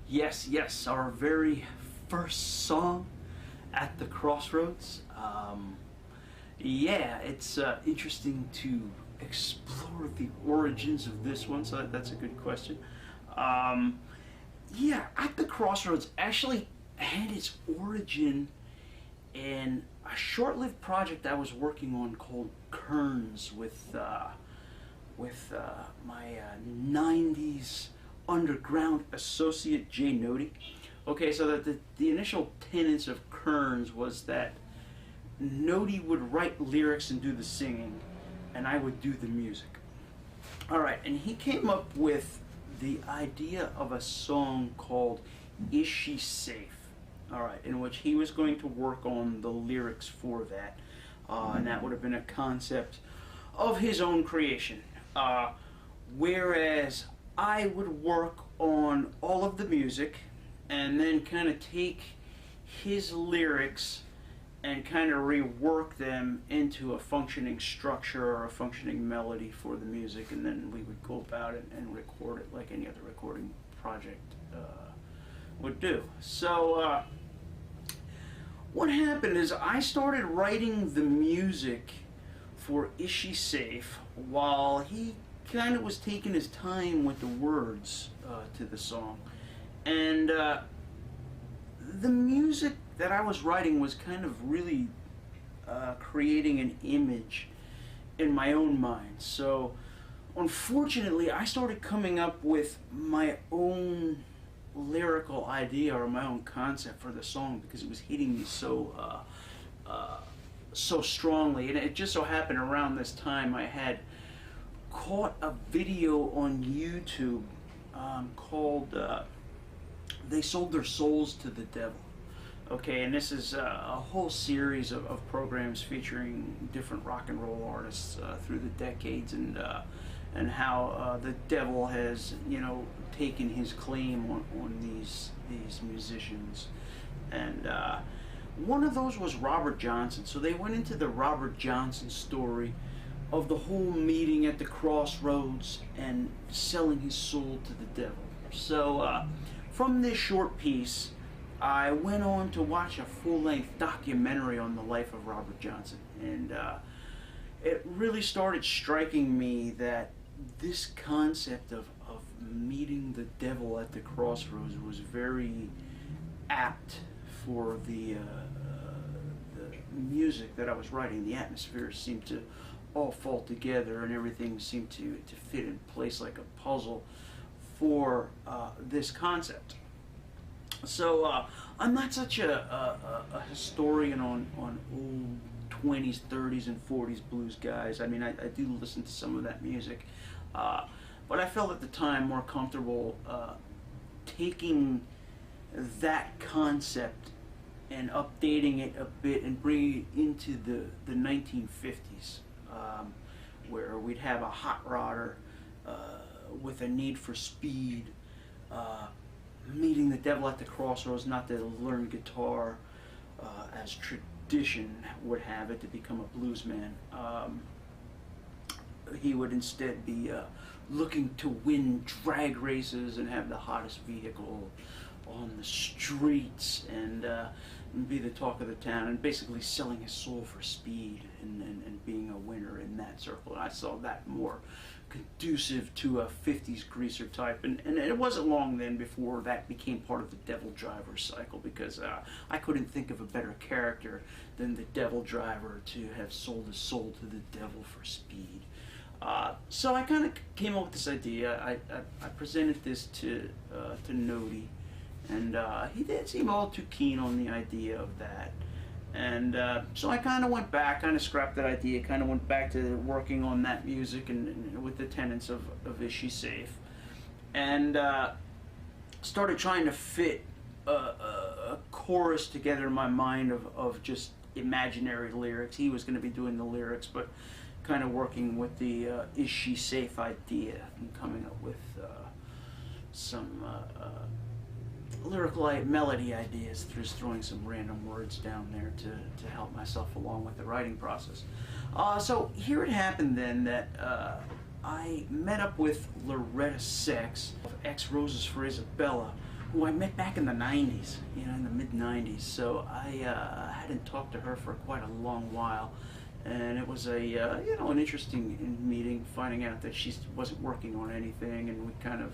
Yes, yes, our very first song at the Crossroads. Yeah, it's interesting to explore the origins of this one, so that's a good question. Yeah, at the Crossroads actually had its origin in a short-lived project I was working on called Kearns with my 90s underground associate Jay Nody. Okay, so the initial tenets of Kearns was that Nody would write lyrics and do the singing, and I would do the music. Alright, and he came up with the idea of a song called Is She Safe? Alright, in which he was going to work on the lyrics for that, and that would have been a concept of his own creation. Whereas I would work on all of the music and then kind of take his lyrics and kind of rework them into a functioning structure or a functioning melody for the music, and then we would go about it and record it like any other recording project would do. So what happened is I started writing the music for Is She Safe while he kind of was taking his time with the words to the song. And the music that I was writing was kind of really creating an image in my own mind. So unfortunately I started coming up with my own lyrical idea or my own concept for the song because it was hitting me so strongly. And it just so happened around this time I had caught a video on YouTube called They Sold Their Souls to the Devil. Okay, and this is a whole series of programs featuring different rock and roll artists through the decades, and how the devil has, taken his claim on these musicians. And one of those was Robert Johnson. So they went into the Robert Johnson story of the whole meeting at the Crossroads and selling his soul to the devil. So from this short piece, I went on to watch a full-length documentary on the life of Robert Johnson, and it really started striking me that this concept of meeting the devil at the Crossroads was very apt for the music that I was writing. The atmosphere seemed to all fall together, and everything seemed to fit in place like a puzzle for this concept. So I'm not such a historian on old 20s, 30s, and 40s blues guys. I mean, I do listen to some of that music, but I felt at the time more comfortable taking that concept and updating it a bit and bringing it into the 1950s, where we'd have a hot rodder with a need for speed, meeting the devil at the crossroads, not to learn guitar as tradition would have it, to become a bluesman. He would instead be looking to win drag races and have the hottest vehicle on the streets, and be the talk of the town, and basically selling his soul for speed and being a winner in that circle. And I saw that more conducive to a 50s greaser type, and it wasn't long then before that became part of the Devil Driver cycle, because I couldn't think of a better character than the Devil Driver to have sold his soul to the devil for speed. So I kind of came up with this idea. I presented this to Nody, and he didn't seem all too keen on the idea of that. And so I kind of went back, kind of scrapped that idea, kind of went back to working on that music and with the tenets of Is She Safe, and started trying to fit a chorus together in my mind of just imaginary lyrics. He was going to be doing the lyrics, but kind of working with the Is She Safe idea and coming up with some lyrical melody ideas, just throwing some random words down there to help myself along with the writing process. So here it happened then that I met up with Loretta Sexx of X Roses for Isabella, who I met back in the 90s, in the mid 90s. So I hadn't talked to her for quite a long while. And it was an interesting meeting, finding out that she wasn't working on anything, and we kind of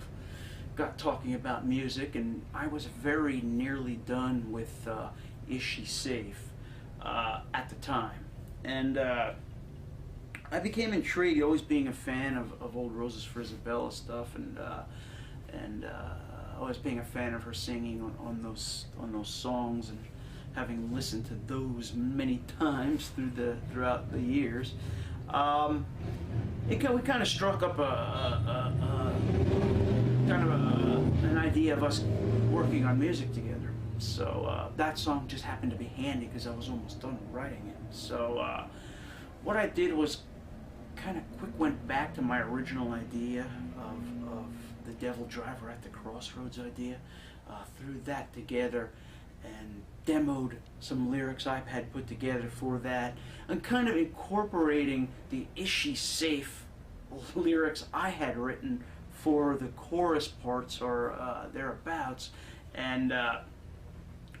got talking about music, and I was very nearly done with Is She Safe at the time. And I became intrigued, always being a fan of old Roses for Isabella stuff, and always being a fan of her singing on those songs, and having listened to those many times throughout the years. We kind of struck up an idea of us working on music together. So that song just happened to be handy because I was almost done writing it. So what I did was kind of went back to my original idea of the Devil Driver at the Crossroads idea, threw that together and demoed some lyrics I had put together for that, and kind of incorporating the Is She Safe lyrics I had written for the chorus parts or thereabouts, and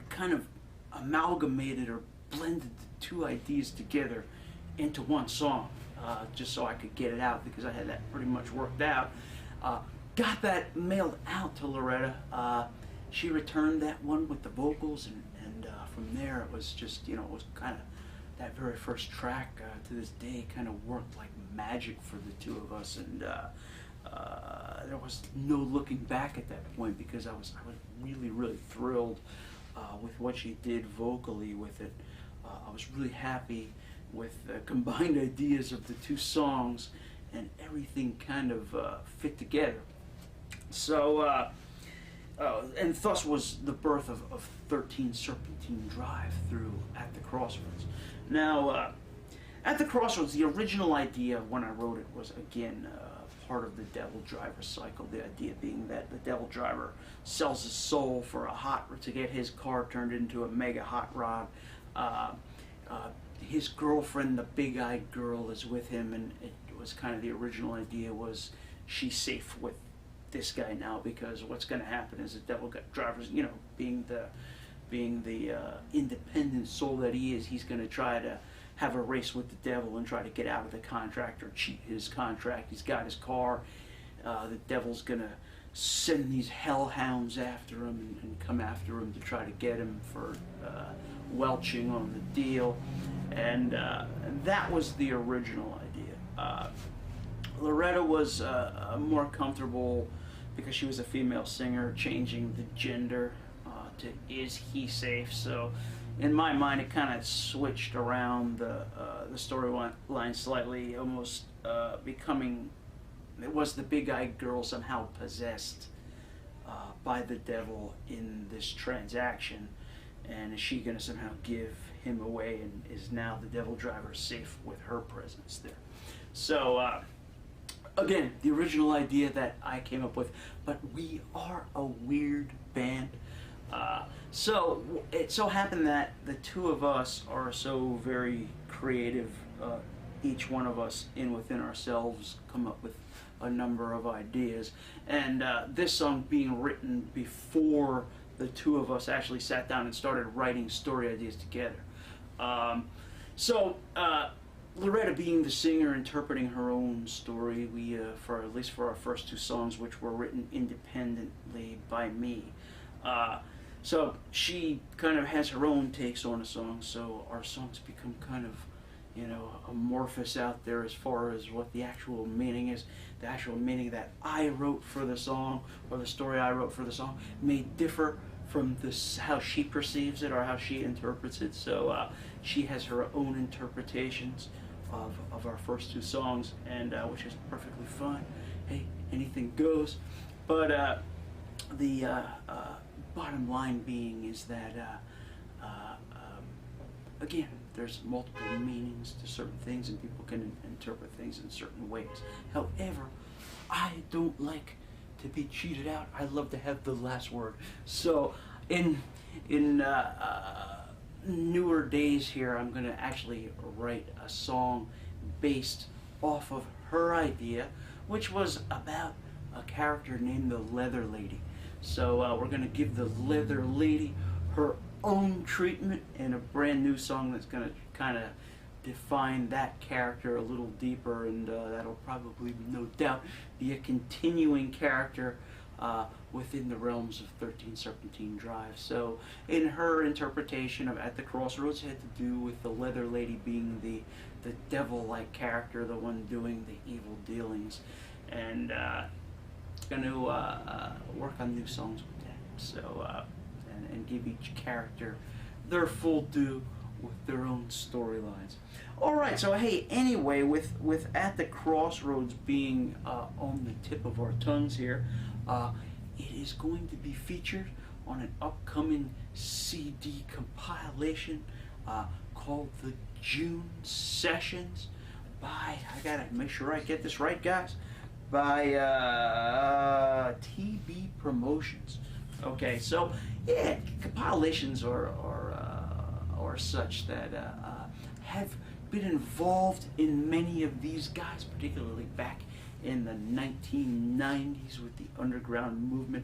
kind of amalgamated or blended the two ideas together into one song, just so I could get it out, because I had that pretty much worked out. Got that mailed out to Loretta. She returned that one with the vocals, and from there it was just, it was kind of that very first track to this day kind of worked like magic for the two of us, and there was no looking back at that point, because I was really thrilled with what she did vocally with it. I was really happy with the combined ideas of the two songs, and everything kind of fit together. So and thus was the birth of 13 Serpentine Drive through At the Crossroads. Now, At the Crossroads, the original idea when I wrote it was, again, part of the Devil Driver cycle. The idea being that the Devil Driver sells his soul for to get his car turned into a mega hot rod. His girlfriend, the big-eyed girl, is with him, and it was kind of the original idea was she's safe with this guy now, because what's going to happen is the Devil Driver's, being the independent soul that he is, he's going to try to have a race with the devil and try to get out of the contract or cheat his contract. He's got his car. The devil's going to send these hellhounds after him and come after him to try to get him for welching on the deal. And that was the original idea. Loretta was more comfortable, because she was a female singer, changing the gender to Is He Safe. So in my mind it kind of switched around the storyline slightly, almost becoming, it was the big-eyed girl somehow possessed by the devil in this transaction, and is she going to somehow give him away, and is now the Devil Driver safe with her presence there. So again, the original idea that I came up with, but we are a weird band. So it so happened that the two of us are so very creative. Each one of us, within ourselves, come up with a number of ideas. And this song being written before the two of us actually sat down and started writing story ideas together. Loretta being the singer, interpreting her own story, we, at least for our first two songs, which were written independently by me, so she kind of has her own takes on the song, so our songs become kind of, amorphous out there as far as what the actual meaning is. The actual meaning that I wrote for the song, or the story I wrote for the song, may differ from how she perceives it or how she interprets it. So she has her own interpretations of our first two songs, and which is perfectly fine. Hey, anything goes. But the bottom line being is that again, there's multiple meanings to certain things, and people can interpret things in certain ways. However, I don't like to be cheated out. I love to have the last word. So in newer days here, I'm going to actually write a song based off of her idea, which was about a character named the Leather Lady. So we're going to give the Leather Lady her own treatment in a brand new song that's going to kind of define that character a little deeper, and that'll probably, no doubt, be a continuing character within the realms of 13 Serpentine Drive. So in her interpretation of At the Crossroads, it had to do with the Leather Lady being the devil-like character, the one doing the evil dealings, and going to work on new songs with that. So and give each character their full due with their own storylines. All right, so hey, anyway, with At the Crossroads being on the tip of our tongues here, it is going to be featured on an upcoming CD compilation called the June Sessions by, I gotta make sure I get this right, guys, by TB Promotions. Okay, so yeah, compilations are such that have been involved in many of these guys, particularly back in the 1990s with the underground movement,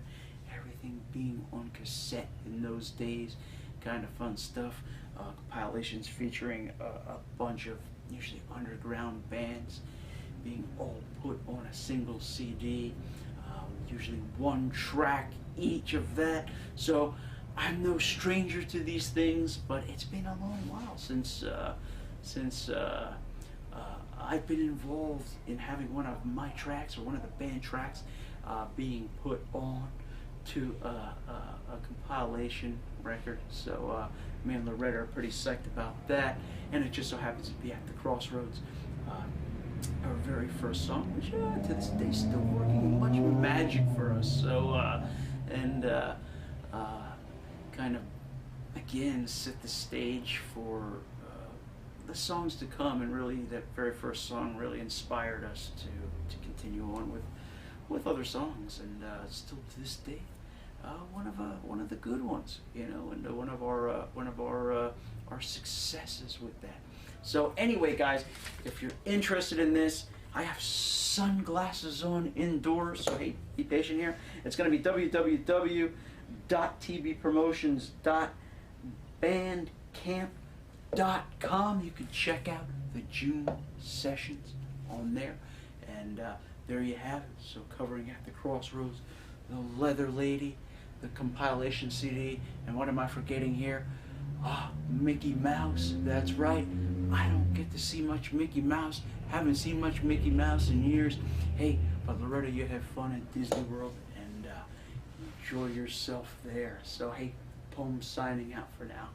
everything being on cassette in those days, kind of fun stuff. Compilations featuring a bunch of usually underground bands being all put on a single CD, usually one track each of that. So I'm no stranger to these things, but it's been a long while since I've been involved in having one of my tracks or one of the band tracks being put on to a compilation record. So me and Loretta are pretty psyched about that, and it just so happens to be At the Crossroads, our very first song, which to this day still working much magic for us. So kind of again set the stage for the songs to come, and really that very first song really inspired us to continue on with other songs, and still to this day one of the good ones, you know, and one of our successes with that. So anyway, guys, if you're interested in this, I have sunglasses on indoors, so hey, be patient here. It's going to be www.tbpromotions.bandcamp.com. You can check out the June Sessions on there, and there you have it. So covering At the Crossroads, the Leather Lady, the compilation CD, and what am I forgetting here? Mickey Mouse. That's right. I don't get to see much Mickey Mouse. Haven't seen much Mickey Mouse in years. Hey, but Loretta, you have fun at Disney World, and enjoy yourself there. So hey, Poem signing out for now.